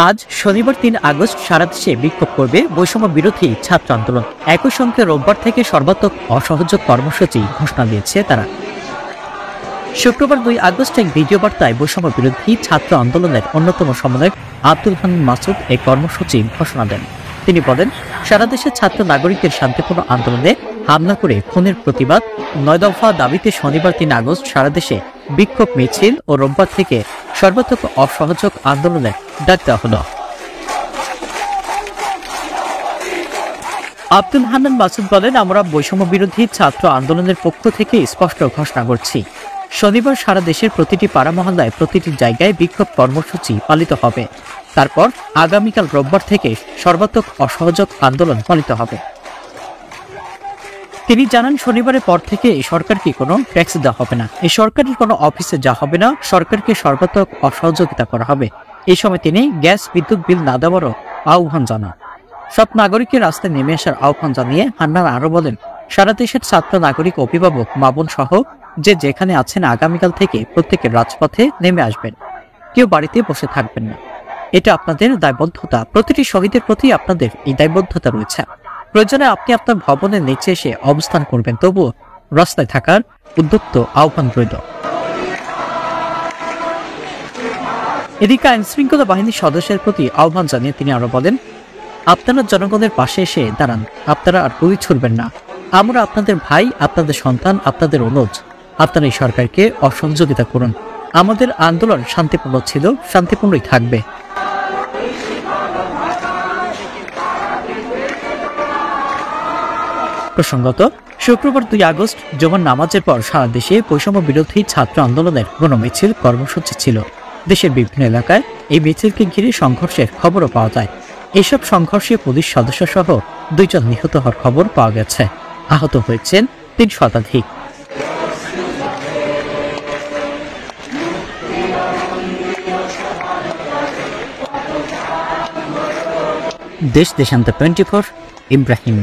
আজ শনিবার ৩ আগস্ট সারা দেশে বিক্ষোভ করবে বৈষম্য বিরোধী ছাত্র আন্দোলন। একই সঙ্গে রোববার থেকে সর্বাত্মক অসহযোগ কর্মসূচি ঘোষণা দিয়েছে তারা। শুক্রবার ২ আগস্ট এক ভিডিও বার্তায় বৈষম্য বিরোধী ছাত্র আন্দোলনের অন্যতম সমন্বয়ক আব্দুল হান্নান মাসুদ এই কর্মসূচি ঘোষণা দেন। তিনি বলেন, সারা দেশের ছাত্র নাগরিকদের শান্তিপূর্ণ আন্দোলনে হামলা করে খুনের প্রতিবাদ ৯ দফা দাবিতে শনিবার ৩ আগস্ট সারা দেশে বিক্ষোভ মিছিল ও রোববার থেকে সর্বাত্মক অসহযোগ আন্দোলনের ডাক দেওয়া হল। আব্দুল হান্নান মাসুদ বলেন, আমরা বৈষম্য বিরোধী ছাত্র আন্দোলনের পক্ষ থেকে স্পষ্ট ঘোষণা করছি, শনিবার সারা দেশের প্রতিটি পাড়া মহল্লায় প্রতিটি জায়গায় বিক্ষোভ কর্মসূচি পালিত হবে। তারপর আগামীকাল রোববার থেকে সর্বাত্মক অসহযোগ আন্দোলন পালিত হবে। তিনি জানান, শনিবারের পর থেকে সরকারকে কোনো ট্যাক্স দেওয়া হবে না, এই সরকারের কোনো অফিসে যাওয়া হবে না, সরকারকে সর্বাত্মক অসহযোগিতা করা হবে। এই সময় তিনি গ্যাস বিদ্যুৎ বিল না দেওয়ারও আহ্বান জানান। সব নাগরিকের রাস্তায় নেমে আসার আহ্বান জানিয়ে হান্নান আরো বলেন, সারা দেশের ছাত্র নাগরিক অভিভাবক মাবুন সহ যে যেখানে আছেন আগামীকাল থেকে প্রত্যেকের রাজপথে নেমে আসবেন, কেউ বাড়িতে বসে থাকবেন না। এটা আপনাদের দায়বদ্ধতা, প্রতিটি শহীদের প্রতি আপনাদের এই দায়বদ্ধতা রয়েছে। প্রয়োজনে আপনি আপনার ভবনের নিচে এসে অবস্থান করবেন, তবুও রাস্তায় থাকার উদ্যুক্ত আহ্বান রইল। এদিকে আইন শৃঙ্খলা বাহিনীর সদস্যের প্রতি আহ্বান জানিয়ে তিনি আরো বলেন, আপনারা জনগণের পাশে এসে দাঁড়ান, আপনারা আর গুলি ছুড়বেন না। আমরা আপনাদের ভাই, আপনাদের সন্তান, আপনাদের অনুজ। আপনারা এই সরকারকে অসহযোগিতা করুন। আমাদের আন্দোলন শান্তিপূর্ণ ছিল, শান্তিপূর্ণই থাকবে। প্রসঙ্গত, শুক্রবার ২ আগস্ট জুমার নামাজের পর সারা দেশে বৈষম্য বিরোধী ছাত্র আন্দোলনের গণমিছিল কর্মসূচি ছিল। দেশের বিভিন্ন এলাকায় এই মিছিলকে ঘিরে সংঘর্ষের খবরও পাওয়া যায়। এসব সংঘর্ষে পুলিশ সদস্য সহ ২ জন নিহত হওয়ার খবর পাওয়া গেছে। আহত হয়েছেন ৩ শতাধিক। দেশ দেশান্তর 24, ইব্রাহিম।